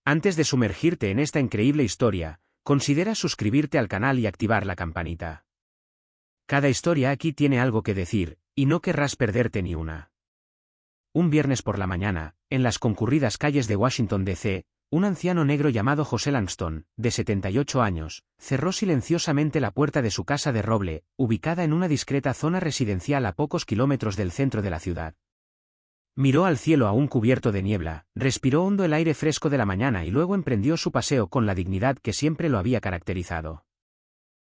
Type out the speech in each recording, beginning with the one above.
Antes de sumergirte en esta increíble historia, considera suscribirte al canal y activar la campanita. Cada historia aquí tiene algo que decir, y no querrás perderte ni una. Un viernes por la mañana, en las concurridas calles de Washington, D.C., un anciano negro llamado José Langston, de 78 años, cerró silenciosamente la puerta de su casa de roble, ubicada en una discreta zona residencial a pocos kilómetros del centro de la ciudad. Miró al cielo aún cubierto de niebla, respiró hondo el aire fresco de la mañana y luego emprendió su paseo con la dignidad que siempre lo había caracterizado.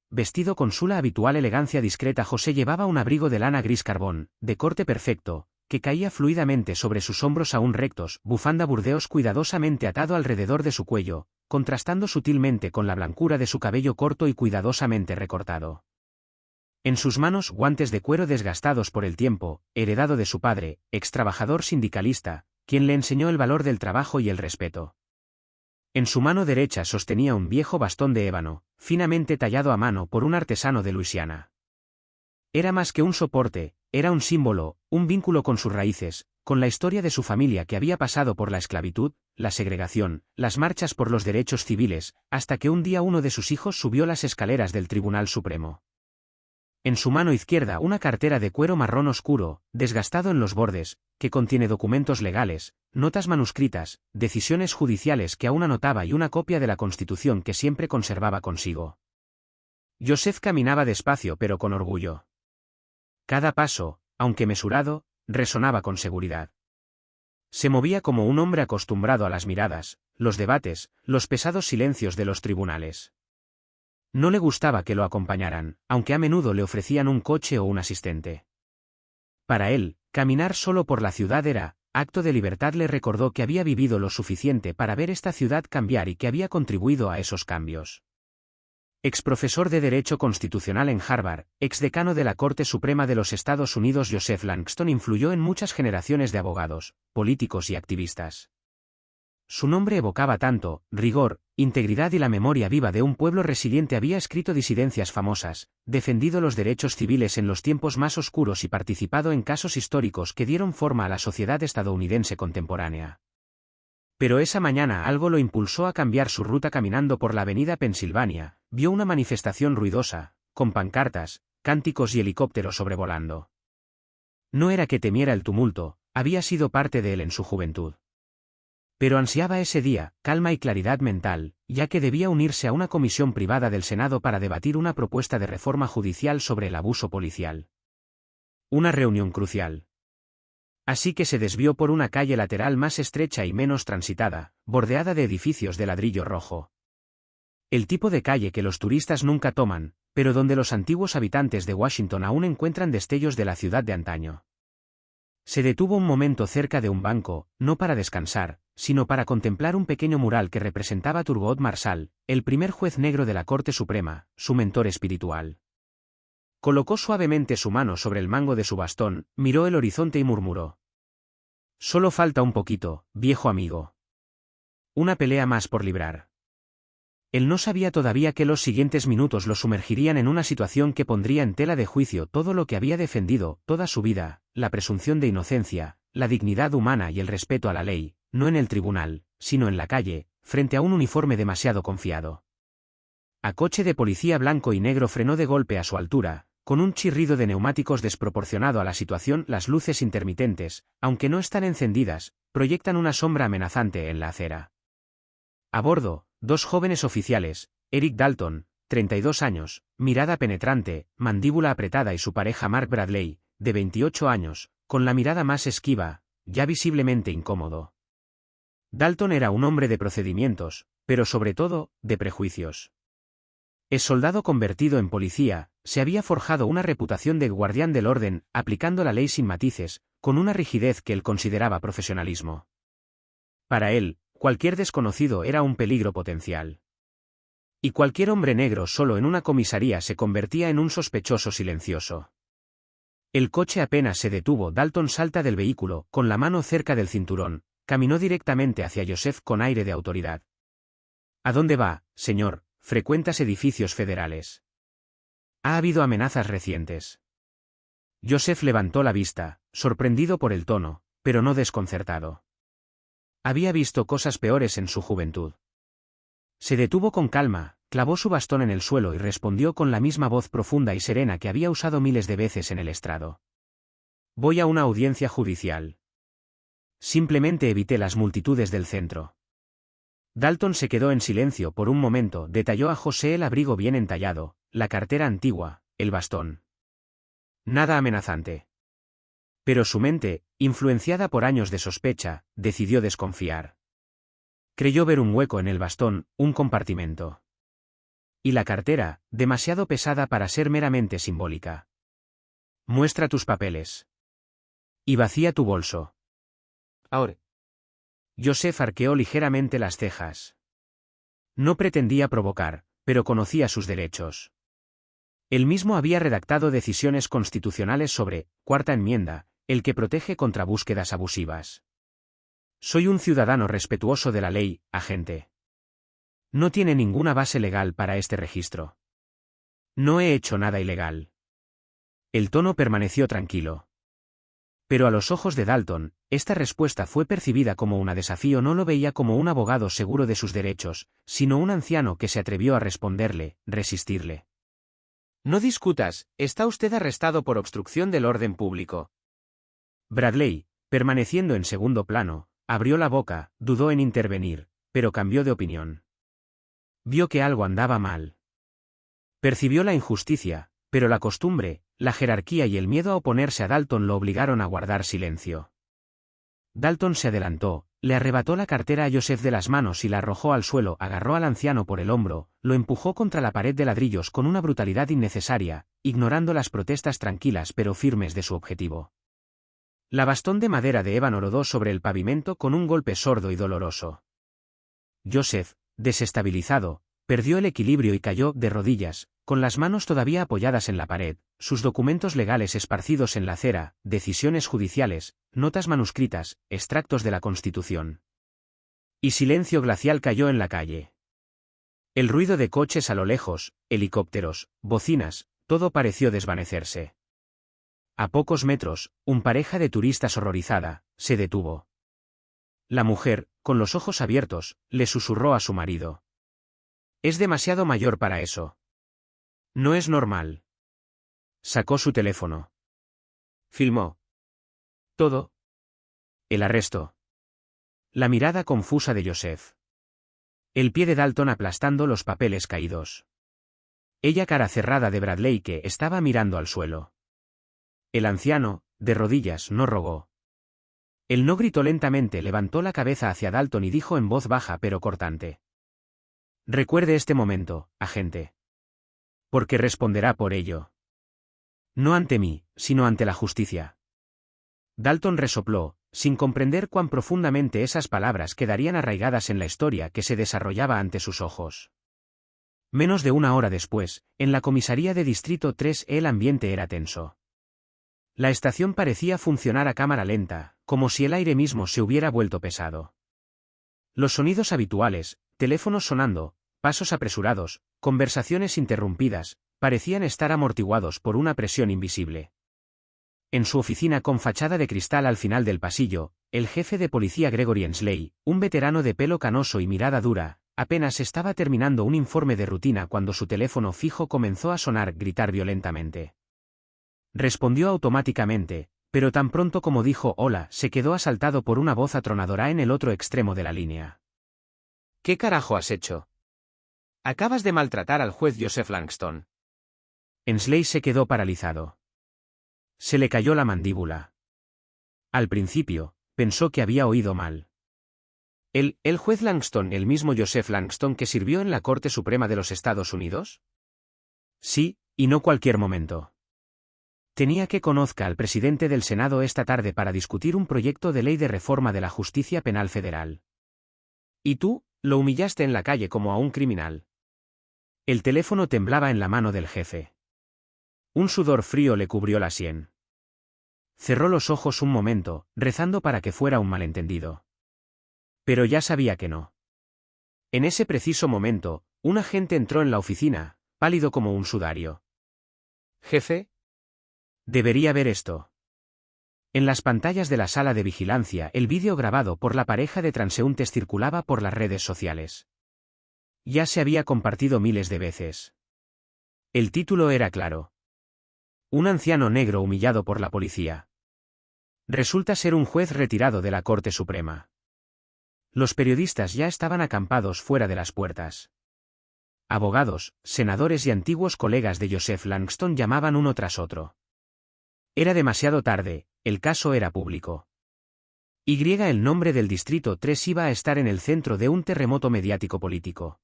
Vestido con su habitual elegancia discreta, José llevaba un abrigo de lana gris carbón, de corte perfecto, que caía fluidamente sobre sus hombros aún rectos, bufanda burdeos cuidadosamente atado alrededor de su cuello, contrastando sutilmente con la blancura de su cabello corto y cuidadosamente recortado. En sus manos guantes de cuero desgastados por el tiempo, heredado de su padre, ex trabajador sindicalista, quien le enseñó el valor del trabajo y el respeto. En su mano derecha sostenía un viejo bastón de ébano, finamente tallado a mano por un artesano de Luisiana. Era más que un soporte, era un símbolo, un vínculo con sus raíces, con la historia de su familia que había pasado por la esclavitud, la segregación, las marchas por los derechos civiles, hasta que un día uno de sus hijos subió las escaleras del Tribunal Supremo. En su mano izquierda una cartera de cuero marrón oscuro, desgastado en los bordes, que contiene documentos legales, notas manuscritas, decisiones judiciales que aún anotaba y una copia de la Constitución que siempre conservaba consigo. Joseph caminaba despacio pero con orgullo. Cada paso, aunque mesurado, resonaba con seguridad. Se movía como un hombre acostumbrado a las miradas, los debates, los pesados silencios de los tribunales. No le gustaba que lo acompañaran, aunque a menudo le ofrecían un coche o un asistente. Para él, caminar solo por la ciudad era acto de libertad. Le recordó que había vivido lo suficiente para ver esta ciudad cambiar y que había contribuido a esos cambios. Exprofesor de Derecho Constitucional en Harvard, exdecano de la Corte Suprema de los Estados Unidos, Joseph Langston influyó en muchas generaciones de abogados, políticos y activistas. Su nombre evocaba tanto rigor, integridad y la memoria viva de un pueblo resiliente. Había escrito disidencias famosas, defendido los derechos civiles en los tiempos más oscuros y participado en casos históricos que dieron forma a la sociedad estadounidense contemporánea. Pero esa mañana algo lo impulsó a cambiar su ruta. Caminando por la avenida Pensilvania, vio una manifestación ruidosa, con pancartas, cánticos y helicópteros sobrevolando. No era que temiera el tumulto, había sido parte de él en su juventud. Pero ansiaba ese día, calma y claridad mental, ya que debía unirse a una comisión privada del Senado para debatir una propuesta de reforma judicial sobre el abuso policial. Una reunión crucial. Así que se desvió por una calle lateral más estrecha y menos transitada, bordeada de edificios de ladrillo rojo. El tipo de calle que los turistas nunca toman, pero donde los antiguos habitantes de Washington aún encuentran destellos de la ciudad de antaño. Se detuvo un momento cerca de un banco, no para descansar, sino para contemplar un pequeño mural que representaba a Thurgood Marshall, el primer juez negro de la Corte Suprema, su mentor espiritual. Colocó suavemente su mano sobre el mango de su bastón, miró el horizonte y murmuró: «Solo falta un poquito, viejo amigo. Una pelea más por librar». Él no sabía todavía que los siguientes minutos lo sumergirían en una situación que pondría en tela de juicio todo lo que había defendido toda su vida, la presunción de inocencia, la dignidad humana y el respeto a la ley, no en el tribunal, sino en la calle, frente a un uniforme demasiado confiado. A coche de policía blanco y negro frenó de golpe a su altura, con un chirrido de neumáticos desproporcionado a la situación. Las luces intermitentes, aunque no están encendidas, proyectan una sombra amenazante en la acera. A bordo, dos jóvenes oficiales, Eric Dalton, 32 años, mirada penetrante, mandíbula apretada, y su pareja Mark Bradley, de 28 años, con la mirada más esquiva, ya visiblemente incómodo. Dalton era un hombre de procedimientos, pero sobre todo, de prejuicios. Es soldado convertido en policía, se había forjado una reputación de guardián del orden, aplicando la ley sin matices, con una rigidez que él consideraba profesionalismo. Para él, cualquier desconocido era un peligro potencial. Y cualquier hombre negro solo en una comisaría se convertía en un sospechoso silencioso. El coche apenas se detuvo. Dalton salta del vehículo, con la mano cerca del cinturón, caminó directamente hacia Joseph con aire de autoridad. ¿A dónde va, señor? ¿Frecuentas edificios federales? ¿Ha habido amenazas recientes? Joseph levantó la vista, sorprendido por el tono, pero no desconcertado. Había visto cosas peores en su juventud. Se detuvo con calma, clavó su bastón en el suelo y respondió con la misma voz profunda y serena que había usado miles de veces en el estrado. Voy a una audiencia judicial. Simplemente evité las multitudes del centro. Dalton se quedó en silencio por un momento, detalló a José el abrigo bien entallado, la cartera antigua, el bastón. Nada amenazante. Pero su mente, influenciada por años de sospecha, decidió desconfiar. Creyó ver un hueco en el bastón, un compartimento. Y la cartera, demasiado pesada para ser meramente simbólica. Muestra tus papeles. Y vacía tu bolso. Ahora. Joseph arqueó ligeramente las cejas. No pretendía provocar, pero conocía sus derechos. Él mismo había redactado decisiones constitucionales sobre, cuarta enmienda, el que protege contra búsquedas abusivas. Soy un ciudadano respetuoso de la ley, agente. No tiene ninguna base legal para este registro. No he hecho nada ilegal. El tono permaneció tranquilo. Pero a los ojos de Dalton, esta respuesta fue percibida como un desafío. No lo veía como un abogado seguro de sus derechos, sino un anciano que se atrevió a responderle, resistirle. No discutas, está usted arrestado por obstrucción del orden público. Bradley, permaneciendo en segundo plano, abrió la boca, dudó en intervenir, pero cambió de opinión. Vio que algo andaba mal. Percibió la injusticia, pero la costumbre, la jerarquía y el miedo a oponerse a Dalton lo obligaron a guardar silencio. Dalton se adelantó, le arrebató la cartera a Joseph de las manos y la arrojó al suelo, agarró al anciano por el hombro, lo empujó contra la pared de ladrillos con una brutalidad innecesaria, ignorando las protestas tranquilas pero firmes de su objetivo. La bastón de madera de ébano rodó sobre el pavimento con un golpe sordo y doloroso. Joseph, desestabilizado, perdió el equilibrio y cayó de rodillas, con las manos todavía apoyadas en la pared, sus documentos legales esparcidos en la acera, decisiones judiciales, notas manuscritas, extractos de la Constitución. Y silencio glacial cayó en la calle. El ruido de coches a lo lejos, helicópteros, bocinas, todo pareció desvanecerse. A pocos metros, un pareja de turistas horrorizada, se detuvo. La mujer, con los ojos abiertos, le susurró a su marido. Es demasiado mayor para eso. No es normal. Sacó su teléfono. Filmó. Todo. El arresto. La mirada confusa de Joseph. El pie de Dalton aplastando los papeles caídos. Ella cara cerrada de Bradley que estaba mirando al suelo. El anciano, de rodillas, no rogó. Él no gritó lentamente, levantó la cabeza hacia Dalton y dijo en voz baja pero cortante. Recuerde este momento, agente. Porque responderá por ello. No ante mí, sino ante la justicia. Dalton resopló, sin comprender cuán profundamente esas palabras quedarían arraigadas en la historia que se desarrollaba ante sus ojos. Menos de una hora después, en la comisaría de Distrito 3 el ambiente era tenso. La estación parecía funcionar a cámara lenta, como si el aire mismo se hubiera vuelto pesado. Los sonidos habituales, teléfonos sonando, pasos apresurados, conversaciones interrumpidas, parecían estar amortiguados por una presión invisible. En su oficina con fachada de cristal al final del pasillo, el jefe de policía Gregory Ensley, un veterano de pelo canoso y mirada dura, apenas estaba terminando un informe de rutina cuando su teléfono fijo comenzó a sonar, gritar violentamente. Respondió automáticamente, pero tan pronto como dijo hola, se quedó asaltado por una voz atronadora en el otro extremo de la línea. ¿Qué carajo has hecho? Acabas de maltratar al juez Joseph Langston. Ensley se quedó paralizado. Se le cayó la mandíbula. Al principio, pensó que había oído mal. ¿El juez Langston, el mismo Joseph Langston que sirvió en la Corte Suprema de los Estados Unidos? Sí, y no cualquier momento. Tenía que conozca al presidente del Senado esta tarde para discutir un proyecto de ley de reforma de la justicia penal federal. ¿Y tú, lo humillaste en la calle como a un criminal? El teléfono temblaba en la mano del jefe. Un sudor frío le cubrió la sien. Cerró los ojos un momento, rezando para que fuera un malentendido. Pero ya sabía que no. En ese preciso momento, un agente entró en la oficina, pálido como un sudario. ¿Jefe? Debería ver esto. En las pantallas de la sala de vigilancia, el vídeo grabado por la pareja de transeúntes circulaba por las redes sociales. Ya se había compartido miles de veces. El título era claro. Un anciano negro humillado por la policía. Resulta ser un juez retirado de la Corte Suprema. Los periodistas ya estaban acampados fuera de las puertas. Abogados, senadores y antiguos colegas de Joseph Langston llamaban uno tras otro. Era demasiado tarde, el caso era público. El nombre del Distrito 3 iba a estar en el centro de un terremoto mediático político.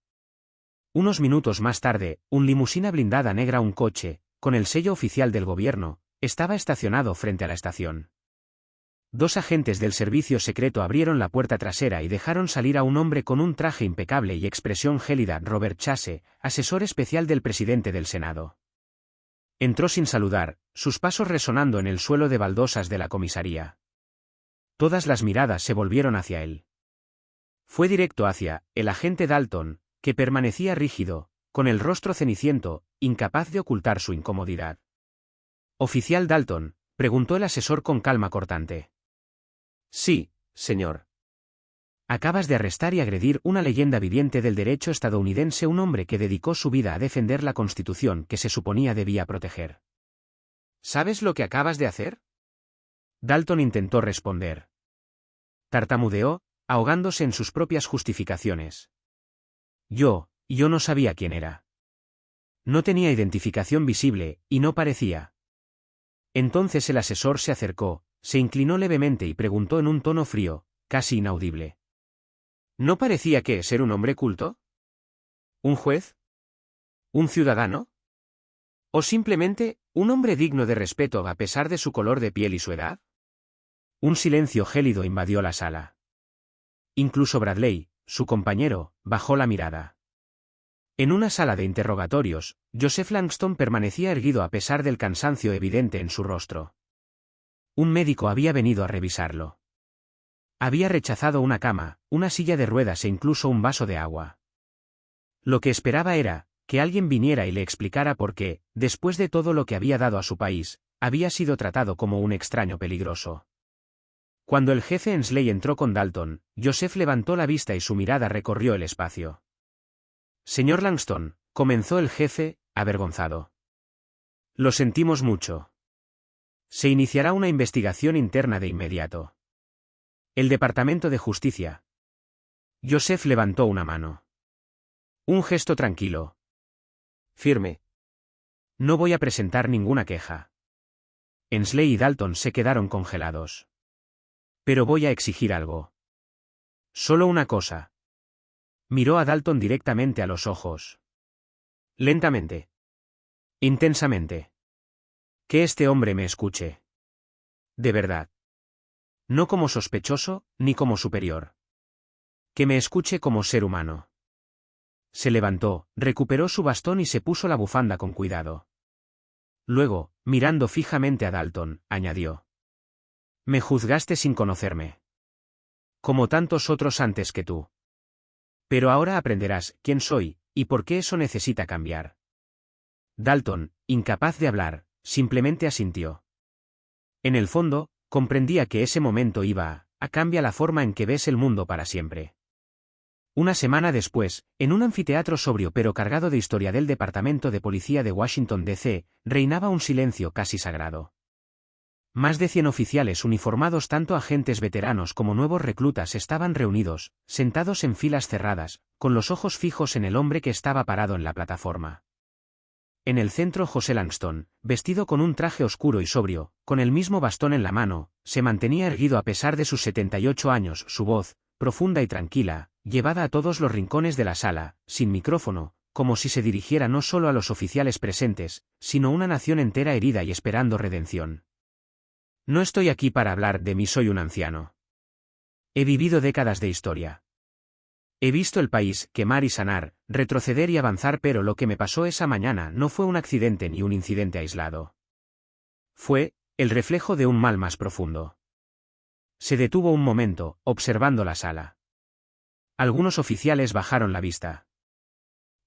Unos minutos más tarde, un limusina blindada negra, un coche, con el sello oficial del gobierno, estaba estacionado frente a la estación. Dos agentes del servicio secreto abrieron la puerta trasera y dejaron salir a un hombre con un traje impecable y expresión gélida, Robert Chase, asesor especial del presidente del Senado. Entró sin saludar, sus pasos resonando en el suelo de baldosas de la comisaría. Todas las miradas se volvieron hacia él. Fue directo hacia el agente Dalton, que permanecía rígido, con el rostro ceniciento, incapaz de ocultar su incomodidad. «Oficial Dalton», preguntó el asesor con calma cortante. «Sí, señor». «Acabas de arrestar y agredir una leyenda viviente del derecho estadounidense, un hombre que dedicó su vida a defender la Constitución que se suponía debía proteger». «¿Sabes lo que acabas de hacer?». Dalton intentó responder. Tartamudeó, ahogándose en sus propias justificaciones. Yo no sabía quién era. No tenía identificación visible, y no parecía. Entonces el asesor se acercó, se inclinó levemente y preguntó en un tono frío, casi inaudible. ¿No parecía que ser un hombre culto? ¿Un juez? ¿Un ciudadano? ¿O simplemente, un hombre digno de respeto a pesar de su color de piel y su edad? Un silencio gélido invadió la sala. Incluso Bradley, su compañero, bajó la mirada. En una sala de interrogatorios, Joseph Langston permanecía erguido a pesar del cansancio evidente en su rostro. Un médico había venido a revisarlo. Había rechazado una cama, una silla de ruedas e incluso un vaso de agua. Lo que esperaba era que alguien viniera y le explicara por qué, después de todo lo que había dado a su país, había sido tratado como un extraño peligroso. Cuando el jefe Ensley entró con Dalton, Joseph levantó la vista y su mirada recorrió el espacio. «Señor Langston», comenzó el jefe, avergonzado. «Lo sentimos mucho. Se iniciará una investigación interna de inmediato. El Departamento de Justicia». Joseph levantó una mano. Un gesto tranquilo. Firme. «No voy a presentar ninguna queja». Ensley y Dalton se quedaron congelados. «Pero voy a exigir algo. Solo una cosa». Miró a Dalton directamente a los ojos. Lentamente. Intensamente. Que este hombre me escuche. De verdad. No como sospechoso, ni como superior. Que me escuche como ser humano. Se levantó, recuperó su bastón y se puso la bufanda con cuidado. Luego, mirando fijamente a Dalton, añadió. Me juzgaste sin conocerme. Como tantos otros antes que tú. Pero ahora aprenderás quién soy, y por qué eso necesita cambiar. Dalton, incapaz de hablar, simplemente asintió. En el fondo, comprendía que ese momento iba a cambiar la forma en que ves el mundo para siempre. Una semana después, en un anfiteatro sobrio pero cargado de historia del Departamento de Policía de Washington, D.C., reinaba un silencio casi sagrado. Más de 100 oficiales uniformados, tanto agentes veteranos como nuevos reclutas, estaban reunidos, sentados en filas cerradas, con los ojos fijos en el hombre que estaba parado en la plataforma. En el centro, José Langston, vestido con un traje oscuro y sobrio, con el mismo bastón en la mano, se mantenía erguido a pesar de sus 78 años, su voz, profunda y tranquila, llevada a todos los rincones de la sala, sin micrófono, como si se dirigiera no solo a los oficiales presentes, sino a una nación entera herida y esperando redención. No estoy aquí para hablar de mí, soy un anciano. He vivido décadas de historia. He visto el país quemar y sanar, retroceder y avanzar, pero lo que me pasó esa mañana no fue un accidente ni un incidente aislado. Fue el reflejo de un mal más profundo. Se detuvo un momento, observando la sala. Algunos oficiales bajaron la vista.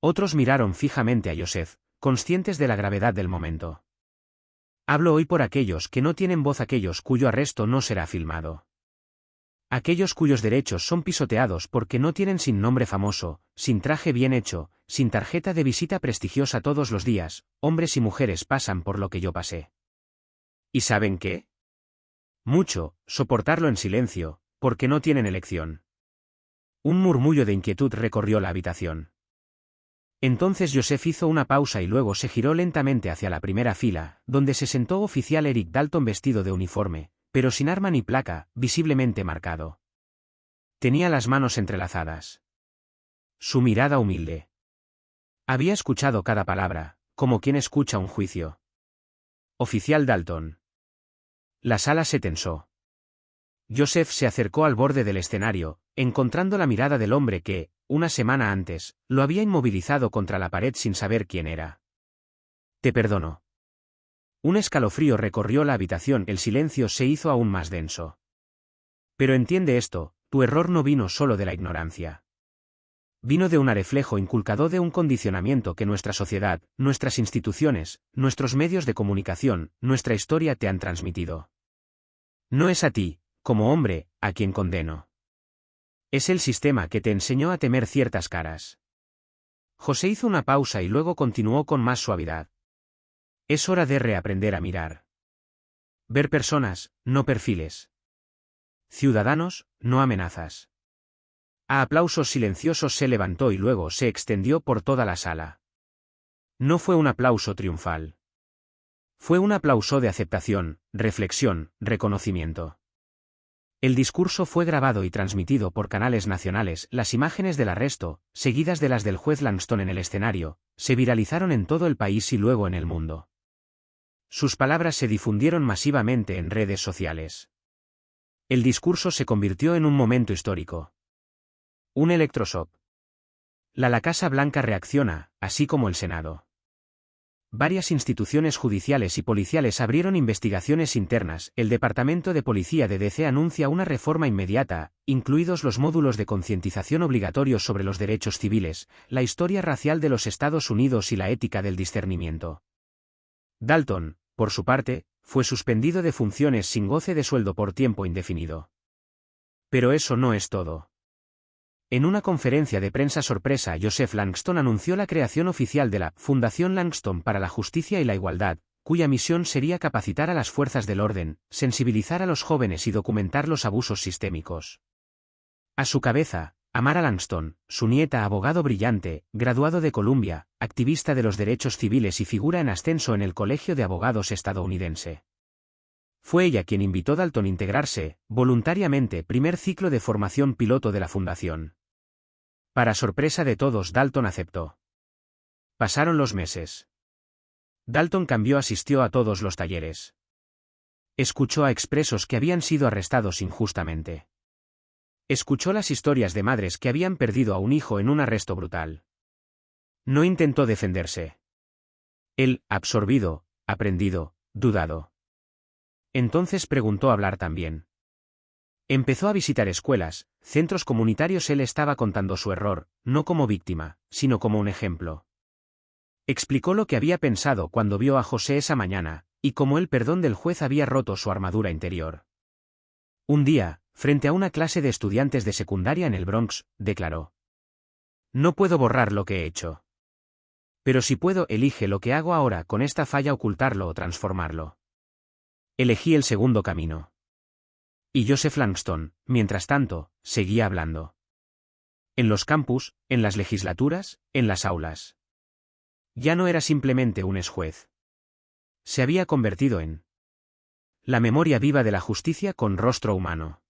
Otros miraron fijamente a Joseph, conscientes de la gravedad del momento. Hablo hoy por aquellos que no tienen voz, aquellos cuyo arresto no será filmado. Aquellos cuyos derechos son pisoteados porque no tienen sin nombre famoso, sin traje bien hecho, sin tarjeta de visita prestigiosa todos los días, hombres y mujeres pasan por lo que yo pasé. ¿Y saben qué? Mucho, soportarlo en silencio, porque no tienen elección. Un murmullo de inquietud recorrió la habitación. Entonces Joseph hizo una pausa y luego se giró lentamente hacia la primera fila, donde se sentó oficial Eric Dalton vestido de uniforme, pero sin arma ni placa, visiblemente marcado. Tenía las manos entrelazadas. Su mirada humilde. Había escuchado cada palabra, como quien escucha un juicio. Oficial Dalton. La sala se tensó. Joseph se acercó al borde del escenario, encontrando la mirada del hombre que, una semana antes, lo había inmovilizado contra la pared sin saber quién era. Te perdono. Un escalofrío recorrió la habitación, el silencio se hizo aún más denso. Pero entiende esto, tu error no vino solo de la ignorancia. Vino de un reflejo inculcado de un condicionamiento que nuestra sociedad, nuestras instituciones, nuestros medios de comunicación, nuestra historia te han transmitido. No es a ti, como hombre, a quien condeno. Es el sistema que te enseñó a temer ciertas caras. José hizo una pausa y luego continuó con más suavidad. Es hora de reaprender a mirar. Ver personas, no perfiles. Ciudadanos, no amenazas. A aplausos silenciosos se levantó y luego se extendió por toda la sala. No fue un aplauso triunfal. Fue un aplauso de aceptación, reflexión, reconocimiento. El discurso fue grabado y transmitido por canales nacionales. Las imágenes del arresto, seguidas de las del juez Langston en el escenario, se viralizaron en todo el país y luego en el mundo. Sus palabras se difundieron masivamente en redes sociales. El discurso se convirtió en un momento histórico. Un electroshock. La Casa Blanca reacciona, así como el Senado. Varias instituciones judiciales y policiales abrieron investigaciones internas. El Departamento de Policía de DC anuncia una reforma inmediata, incluidos los módulos de concientización obligatorios sobre los derechos civiles, la historia racial de los Estados Unidos y la ética del discernimiento. Dalton, por su parte, fue suspendido de funciones sin goce de sueldo por tiempo indefinido. Pero eso no es todo. En una conferencia de prensa sorpresa, Joseph Langston anunció la creación oficial de la Fundación Langston para la Justicia y la Igualdad, cuya misión sería capacitar a las fuerzas del orden, sensibilizar a los jóvenes y documentar los abusos sistémicos. A su cabeza, Amara Langston, su nieta, abogado brillante, graduado de Columbia, activista de los derechos civiles y figura en ascenso en el Colegio de Abogados estadounidense. Fue ella quien invitó a Dalton a integrarse, voluntariamente, primer ciclo de formación piloto de la Fundación. Para sorpresa de todos, Dalton aceptó. Pasaron los meses. Dalton asistió a todos los talleres. Escuchó a expresos que habían sido arrestados injustamente. Escuchó las historias de madres que habían perdido a un hijo en un arresto brutal. No intentó defenderse. Él, absorbido, aprendido, dudado. Entonces preguntó hablar también. Empezó a visitar escuelas, centros comunitarios. Él estaba contando su error, no como víctima, sino como un ejemplo. Explicó lo que había pensado cuando vio a José esa mañana, y cómo el perdón del juez había roto su armadura interior. Un día, frente a una clase de estudiantes de secundaria en el Bronx, declaró: No puedo borrar lo que he hecho. Pero si puedo, elige lo que hago ahora con esta falla, ocultarlo o transformarlo. Elegí el segundo camino. Y Joseph Langston, mientras tanto, seguía hablando. En los campus, en las legislaturas, en las aulas. Ya no era simplemente un ex-juez. Se había convertido en la memoria viva de la justicia con rostro humano.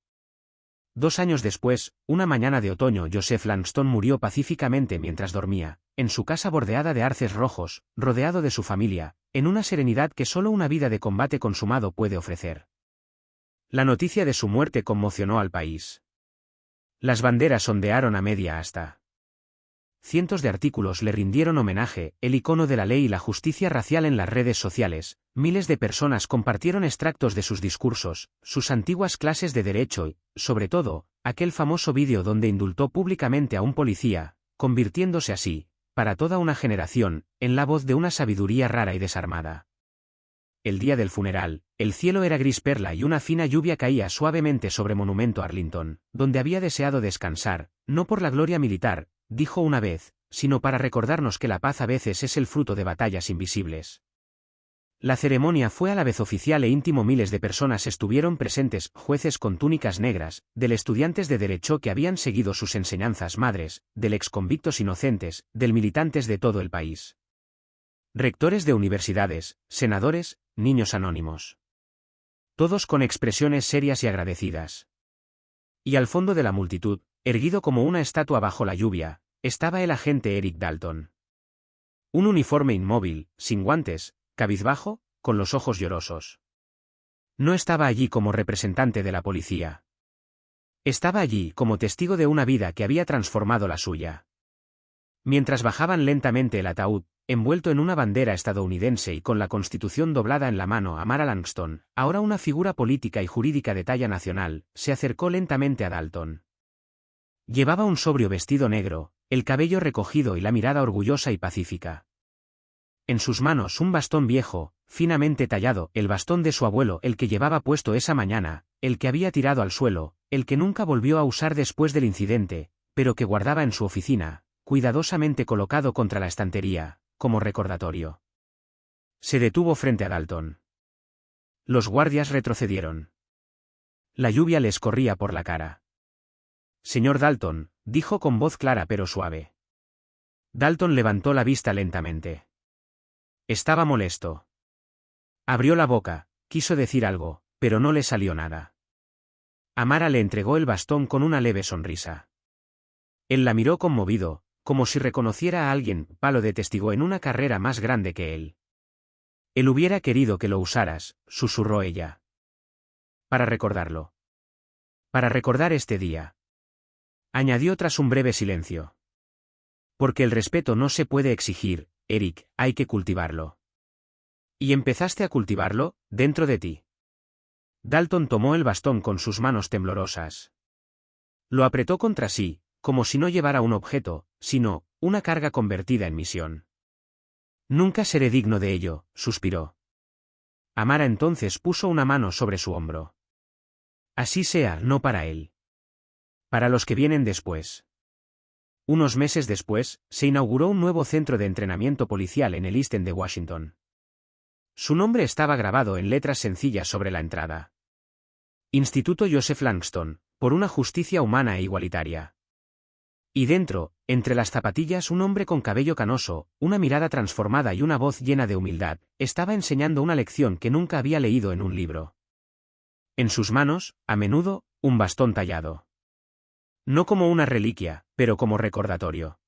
2 años después, una mañana de otoño, Joseph Langston murió pacíficamente mientras dormía, en su casa bordeada de arces rojos, rodeado de su familia, en una serenidad que solo una vida de combate consumado puede ofrecer. La noticia de su muerte conmocionó al país. Las banderas ondearon a media asta. Cientos de artículos le rindieron homenaje, el icono de la ley y la justicia racial en las redes sociales. Miles de personas compartieron extractos de sus discursos, sus antiguas clases de derecho y, sobre todo, aquel famoso vídeo donde indultó públicamente a un policía, convirtiéndose así, para toda una generación, en la voz de una sabiduría rara y desarmada. el día del funeral, el cielo era gris perla y una fina lluvia caía suavemente sobre Monumento Arlington, donde había deseado descansar, no por la gloria militar, dijo una vez, sino para recordarnos que la paz a veces es el fruto de batallas invisibles. La ceremonia fue a la vez oficial e íntimo. Miles de personas estuvieron presentes, jueces con túnicas negras, del estudiantes de derecho que habían seguido sus enseñanzas, madres, del exconvictos inocentes, del militantes de todo el país. Rectores de universidades, senadores, niños anónimos. Todos con expresiones serias y agradecidas. Y al fondo de la multitud, erguido como una estatua bajo la lluvia, estaba el agente Eric Dalton. Un uniforme inmóvil, sin guantes, cabizbajo, con los ojos llorosos. No estaba allí como representante de la policía. Estaba allí como testigo de una vida que había transformado la suya. Mientras bajaban lentamente el ataúd, envuelto en una bandera estadounidense y con la Constitución doblada en la mano, Amara Langston, ahora una figura política y jurídica de talla nacional, se acercó lentamente a Dalton. Llevaba un sobrio vestido negro, el cabello recogido y la mirada orgullosa y pacífica. En sus manos un bastón viejo, finamente tallado, el bastón de su abuelo, el que llevaba puesto esa mañana, el que había tirado al suelo, el que nunca volvió a usar después del incidente, pero que guardaba en su oficina, cuidadosamente colocado contra la estantería, como recordatorio. Se detuvo frente a Dalton. Los guardias retrocedieron. La lluvia les corría por la cara. Señor Dalton, dijo con voz clara pero suave. Dalton levantó la vista lentamente. Estaba molesto. Abrió la boca, quiso decir algo, pero no le salió nada. Amara le entregó el bastón con una leve sonrisa. Él la miró conmovido, como si reconociera a alguien, palo de testigo en una carrera más grande que él. Él hubiera querido que lo usaras, susurró ella. Para recordarlo. Para recordar este día. Añadió tras un breve silencio. Porque el respeto no se puede exigir, Eric, hay que cultivarlo. ¿Y empezaste a cultivarlo, dentro de ti? Dalton tomó el bastón con sus manos temblorosas. Lo apretó contra sí, como si no llevara un objeto, sino una carga convertida en misión. Nunca seré digno de ello, suspiró. Amara entonces puso una mano sobre su hombro. Así sea, no para él. Para los que vienen después. Unos meses después, se inauguró un nuevo centro de entrenamiento policial en el East End de Washington. Su nombre estaba grabado en letras sencillas sobre la entrada. Instituto Joseph Langston, por una justicia humana e igualitaria. Y dentro, entre las zapatillas, un hombre con cabello canoso, una mirada transformada y una voz llena de humildad, estaba enseñando una lección que nunca había leído en un libro. En sus manos, a menudo, un bastón tallado. No como una reliquia, pero como recordatorio.